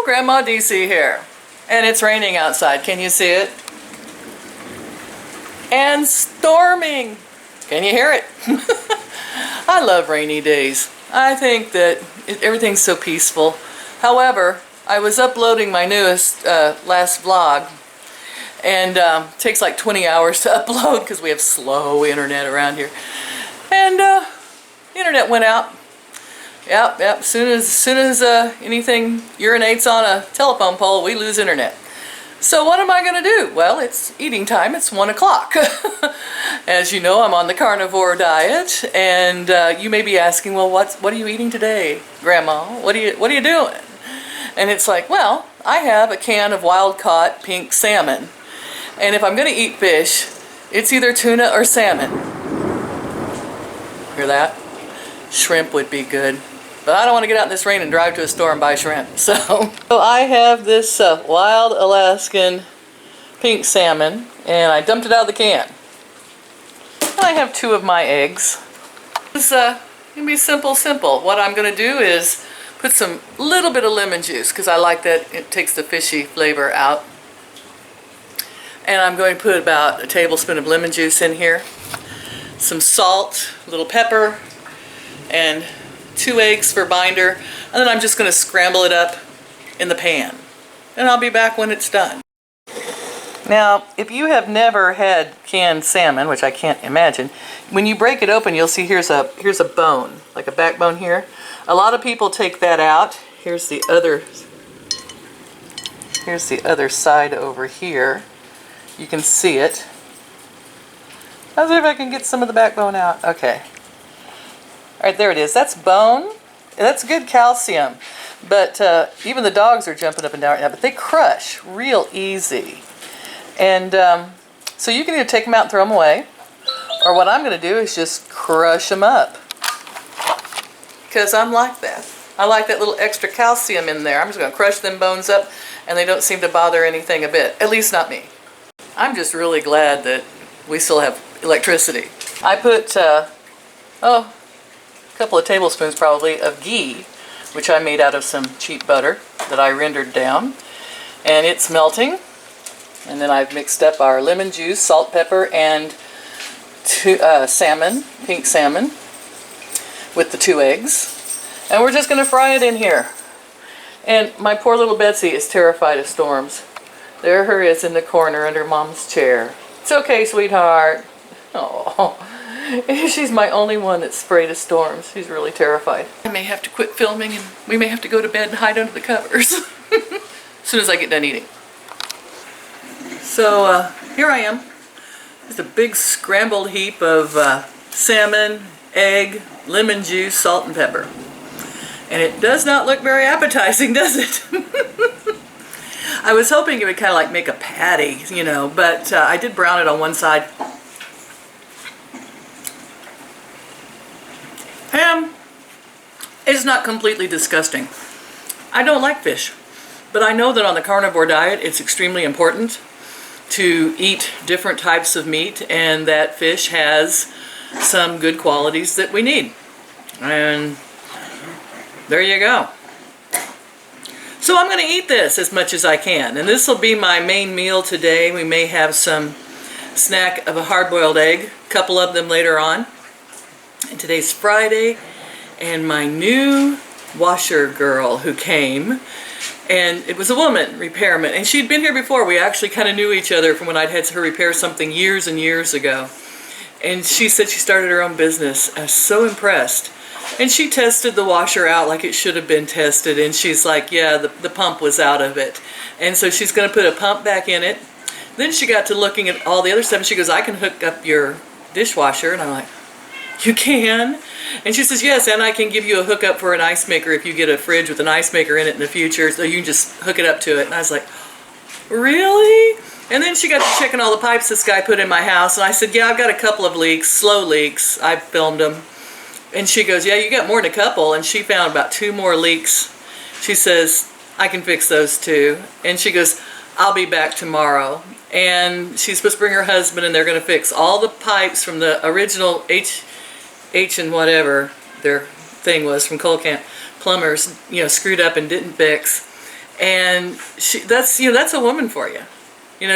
Grandma DC here. And it's raining outside. Can you see it? And storming. Can you hear it? I love rainy days. I think that everything's so peaceful. However, I was uploading my newest last vlog, and it takes like 20 hours to upload because we have slow internet around here. And the internet went out. Yep. As soon as anything urinates on a telephone pole, we lose internet. So what am I going to do? Well, it's eating time. It's 1 o'clock. As you know, I'm on the carnivore diet, and you may be asking, well, what are you eating today, Grandma? What are you doing? And it's like, well, I have a can of wild-caught pink salmon, and if I'm going to eat fish, it's either tuna or salmon. Hear that? Shrimp would be good. But I don't want to get out in this rain and drive to a store and buy shrimp. So I have this wild Alaskan pink salmon, and I dumped it out of the can. And I have 2 of my eggs. It's going to be simple. What I'm going to do is put some little bit of lemon juice, because I like that it takes the fishy flavor out. And I'm going to put about a tablespoon of lemon juice in here, some salt, a little pepper, and 2 eggs for binder, and then I'm just going to scramble it up in the pan. And I'll be back when it's done. Now, if you have never had canned salmon, which I can't imagine, when you break it open, you'll see here's a bone, like a backbone here. A lot of people take that out. Here's the other side over here. You can see it. Let's see if I can get some of the backbone out. Okay. Alright, there it is. That's bone. That's good calcium. But even the dogs are jumping up and down right now. But they crush real easy. And so you can either take them out and throw them away. Or what I'm going to do is just crush them up. Because I'm like that. I like that little extra calcium in there. I'm just going to crush them bones up. And they don't seem to bother anything a bit. At least not me. I'm just really glad that we still have electricity. I put, a couple of tablespoons probably of ghee, which I made out of some cheap butter that I rendered down, and it's melting. And then I've mixed up our lemon juice, salt, pepper, and salmon, pink salmon, with the 2 eggs, and we're just going to fry it in here. And my poor little Betsy is terrified of storms. There her is in the corner under Mom's chair. It's okay, sweetheart. Oh. She's my only one that's afraid of storms. She's really terrified. I may have to quit filming, and we may have to go to bed and hide under the covers as soon as I get done eating. So here I am. Just a big scrambled heap of salmon, egg, lemon juice, salt, and pepper. And it does not look very appetizing, does it? I was hoping it would kind of like make a patty, you know, but I did brown it on one side. It's not completely disgusting. I don't like fish, but I know that on the carnivore diet it's extremely important to eat different types of meat, and that fish has some good qualities that we need. And there you go. So I'm going to eat this as much as I can, and this will be my main meal today. We may have some snack of a hard-boiled egg, a couple of them later on. And today's Friday, and my new washer girl who came, and it was a woman, repairman, and she'd been here before. We actually kind of knew each other from when I'd had her repair something years and years ago. And she said she started her own business. I was so impressed. And she tested the washer out like it should have been tested, and she's like, yeah, the pump was out of it. And so she's going to put a pump back in it. Then she got to looking at all the other stuff, and she goes, I can hook up your dishwasher. And I'm like, you can? And she says, yes, and I can give you a hookup for an ice maker if you get a fridge with an ice maker in it in the future, so you can just hook it up to it. And I was like, really? And then she got to checking all the pipes this guy put in my house, and I said, yeah, I've got a couple of leaks, slow leaks. I've filmed them. And she goes, yeah, you got more than a couple. And she found about 2 more leaks. She says, I can fix those too. And she goes, I'll be back tomorrow. And she's supposed to bring her husband, and they're going to fix all the pipes from the original H and whatever their thing was from Coal Camp plumbers, you know, screwed up and didn't fix. And that's a woman for you.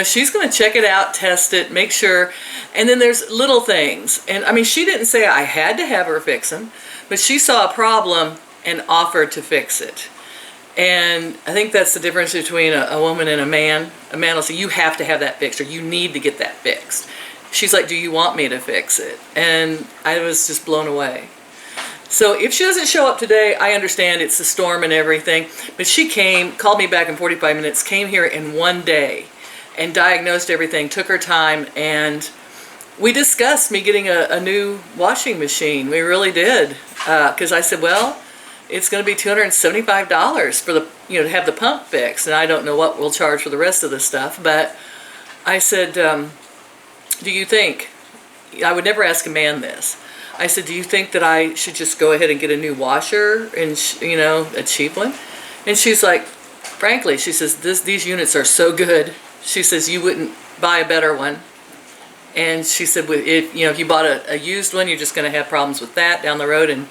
She's going to check it out, test it, make sure. And then there's little things. And I mean, she didn't say I had to have her fix them, but she saw a problem and offered to fix it. And I think that's the difference between a woman and a man. A man will say, you have to have that fixed, or you need to get that fixed. She's like, do you want me to fix it? And I was just blown away. So if she doesn't show up today, I understand it's a storm and everything. But she came, called me back in 45 minutes, came here in one day and diagnosed everything, took her time, and we discussed me getting a new washing machine. We really did. Because I said, well, it's going to be $275 for the, to have the pump fixed. And I don't know what we'll charge for the rest of the stuff. But I said, do you think, I would never ask a man this. I said, do you think that I should just go ahead and get a new washer and, a cheap one? And she's like, frankly, she says, these units are so good. She says, you wouldn't buy a better one. And she said, if you bought a used one, you're just going to have problems with that down the road. And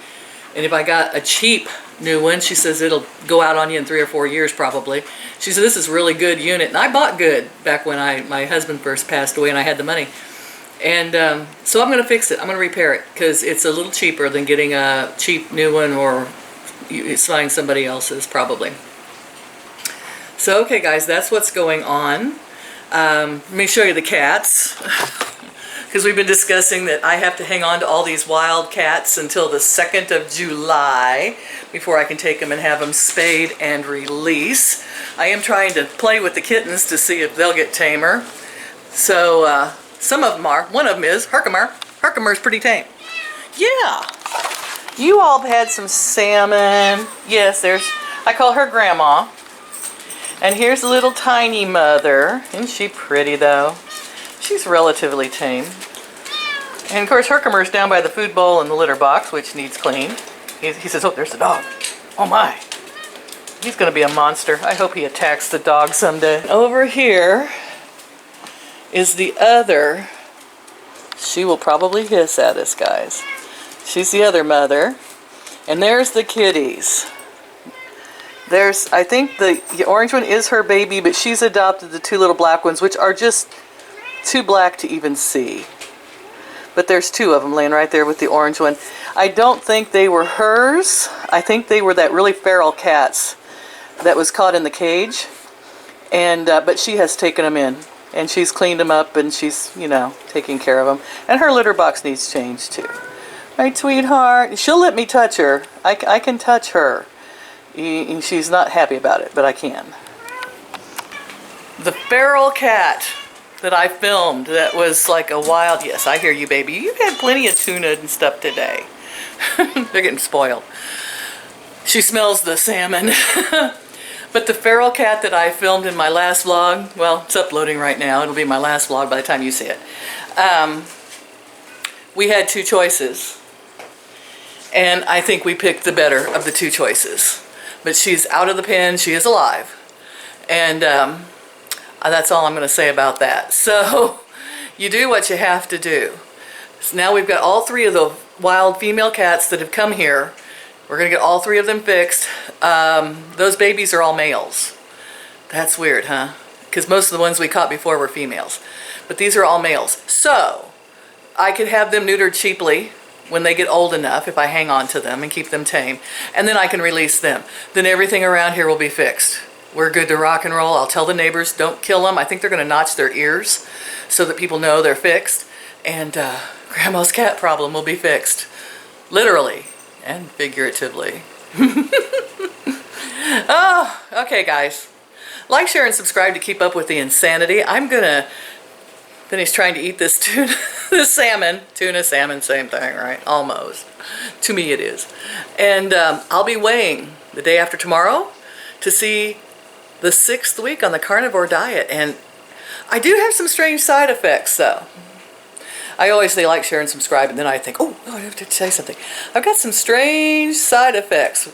if I got a cheap new one, she says, it'll go out on you in 3 or 4 years probably. She said, this is a really good unit. And I bought good back when my husband first passed away and I had the money. And so I'm going to fix it. I'm going to repair it because it's a little cheaper than getting a cheap new one or buying somebody else's probably. So, okay, guys, that's what's going on. Let me show you the cats. Because we've been discussing that I have to hang on to all these wild cats until the 2nd of July before I can take them and have them spayed and release. I am trying to play with the kittens to see if they'll get tamer. So, some of them are. One of them is Herkimer. Herkimer's pretty tame. Yeah. You all have had some salmon. Yes, I call her Grandma. And here's a little tiny mother. Isn't she pretty, though? She's relatively tame. And, of course, Herkimer's down by the food bowl and the litter box, which needs cleaned. He says, oh, there's the dog. Oh, my. He's going to be a monster. I hope he attacks the dog someday. Over here is the other. She will probably hiss at us, guys. She's the other mother. And there's the kitties. I think the orange one is her baby, but she's adopted the 2 little black ones, which are just too black to even see. But there's 2 of them laying right there with the orange one. I don't think they were hers. I think they were that really feral cat's that was caught in the cage. And but she has taken them in. And she's cleaned them up and she's, taking care of them. And her litter box needs change too. Right, sweetheart? She'll let me touch her. I can touch her. She's not happy about it, but I can. The feral cat that I filmed that was like a wild, yes, I hear you, baby. You've had plenty of tuna and stuff today. They're getting spoiled. She smells the salmon. But the feral cat that I filmed in my last vlog, well, it's uploading right now. It'll be my last vlog by the time you see it. We had 2 choices. And I think we picked the better of the 2 choices. But she's out of the pen. She is alive. And that's all I'm going to say about that. So you do what you have to do. So now we've got all 3 of the wild female cats that have come here. We're going to get all 3 of them fixed. Those babies are all males. That's weird, huh? Because most of the ones we caught before were females. But these are all males. So I could have them neutered cheaply when they get old enough if I hang on to them and keep them tame. And then I can release them. Then everything around here will be fixed. We're good to rock and roll. I'll tell the neighbors, don't kill them. I think they're going to notch their ears so that people know they're fixed. And Grandma's cat problem will be fixed. Literally. And figuratively. Oh, okay, guys. Like, share, and subscribe to keep up with the insanity. I'm going to finish trying to eat this tuna, this salmon. Tuna, salmon, same thing, right? Almost. To me it is. And I'll be weighing the day after tomorrow to see the 6th week on the carnivore diet. And I do have some strange side effects, though. I always say like, share, and subscribe, and then I think, oh, I have to say something. I've got some strange side effects.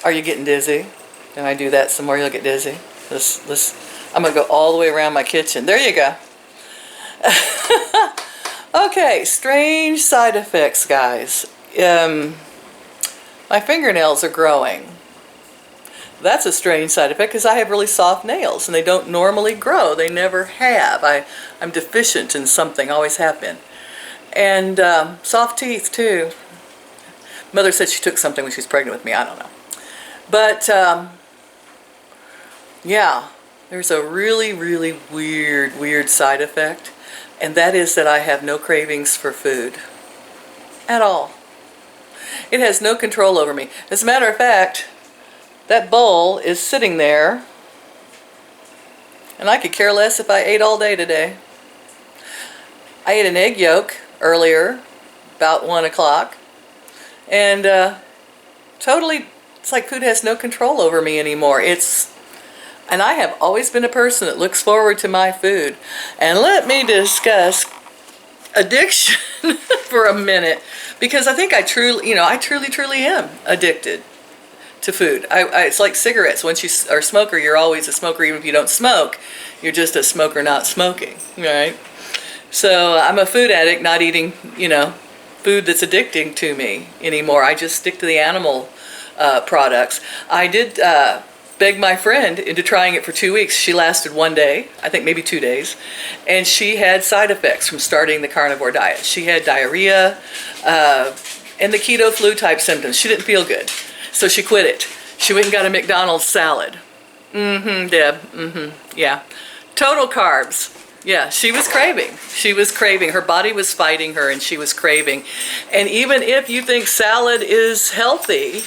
Are you getting dizzy? Can I do that some more? You'll get dizzy. I'm going to go all the way around my kitchen. There you go. Okay, strange side effects, guys. My fingernails are growing. That's a strange side effect because I have really soft nails and they don't normally grow. They never have. I'm deficient in something, always have been. And soft teeth too. Mother said she took something when she was pregnant with me. I don't know. But yeah, there's a really, really weird side effect. And that is that I have no cravings for food at all. It has no control over me. As a matter of fact, that bowl is sitting there and I could care less if I ate all day today. I ate an egg yolk earlier, about 1 o'clock, and totally, it's like food has no control over me anymore. And I have always been a person that looks forward to my food. And let me discuss addiction for a minute, because I think I truly am addicted to food. It's like cigarettes. Once you are a smoker, you're always a smoker. Even if you don't smoke, you're just a smoker not smoking, right? So I'm a food addict, not eating, food that's addicting to me anymore. I just stick to the animal products. I did beg my friend into trying it for 2 weeks. She lasted 1 day, I think maybe 2 days, and she had side effects from starting the carnivore diet. She had diarrhea and the keto flu type symptoms. She didn't feel good, so she quit it. She went and got a McDonald's salad. Deb, yeah. Total carbs. Yeah, she was craving. She was craving. Her body was fighting her and she was craving. And even if you think salad is healthy,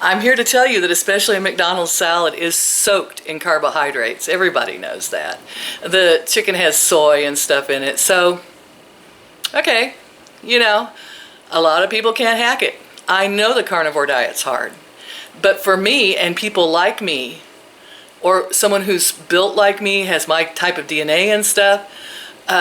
I'm here to tell you that especially a McDonald's salad is soaked in carbohydrates. Everybody knows that. The chicken has soy and stuff in it. So, okay, a lot of people can't hack it. I know the carnivore diet's hard. But for me and people like me, or someone who's built like me, has my type of DNA and stuff,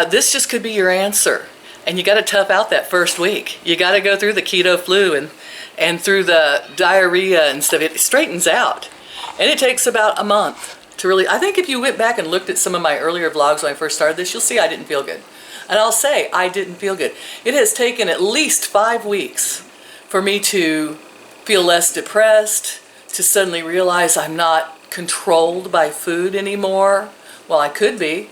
this just could be your answer. And you got to tough out that first week. You got to go through the keto flu and through the diarrhea and stuff. It straightens out. And it takes about a month to really, I think if you went back and looked at some of my earlier vlogs when I first started this, you'll see I didn't feel good. And I'll say I didn't feel good. It has taken at least 5 weeks for me to feel less depressed, to suddenly realize I'm not controlled by food anymore. Well, I could be.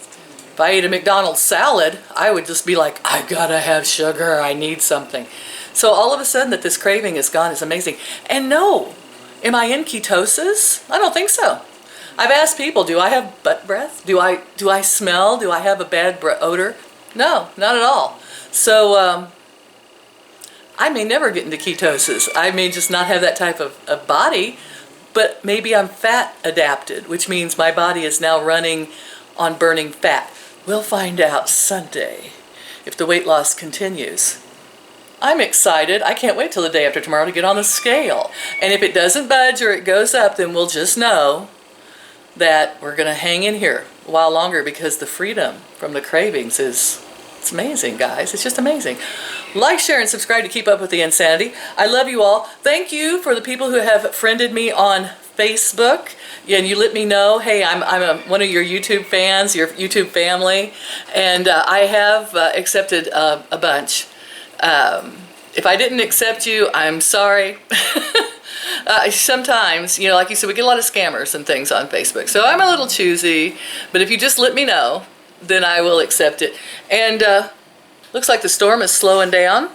If I ate a McDonald's salad, I would just be like, I gotta have sugar, I need something. So all of a sudden that this craving is gone is amazing. And no, am I in ketosis? I don't think so. I've asked people, do I have butt breath? Do I smell? Do I have a bad odor? No, not at all. So I may never get into ketosis. I may just not have that type of body, but maybe I'm fat adapted, which means my body is now running on burning fat. We'll find out Sunday if the weight loss continues. I'm excited. I can't wait till the day after tomorrow to get on the scale. And if it doesn't budge or it goes up, then we'll just know that we're going to hang in here a while longer, because the freedom from the cravings it's amazing, guys. It's just amazing. Like, share, and subscribe to keep up with the insanity. I love you all. Thank you for the people who have friended me on Facebook. Yeah, and you let me know, hey, I'm one of your YouTube fans, your YouTube family, and I have accepted a bunch. If I didn't accept you, I'm sorry. Sometimes, like you said, we get a lot of scammers and things on Facebook, so I'm a little choosy, but if you just let me know, then I will accept it. And looks like the storm is slowing down.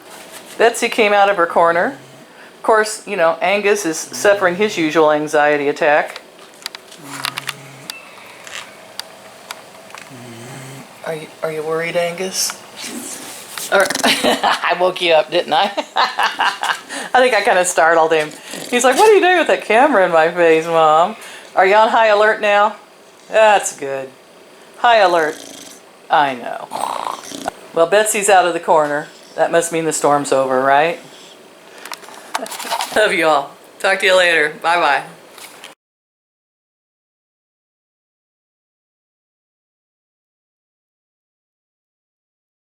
Betsy came out of her corner. Of course, Angus is suffering his usual anxiety attack. Are you worried, Angus? Or I woke you up, didn't I? I think I kind of startled him. He's like, what are you doing with that camera in my face, Mom? Are you on high alert now? That's good. High alert. I know. Well, Betsy's out of the corner. That must mean the storm's over, right? Love you all. Talk to you later. Bye-bye.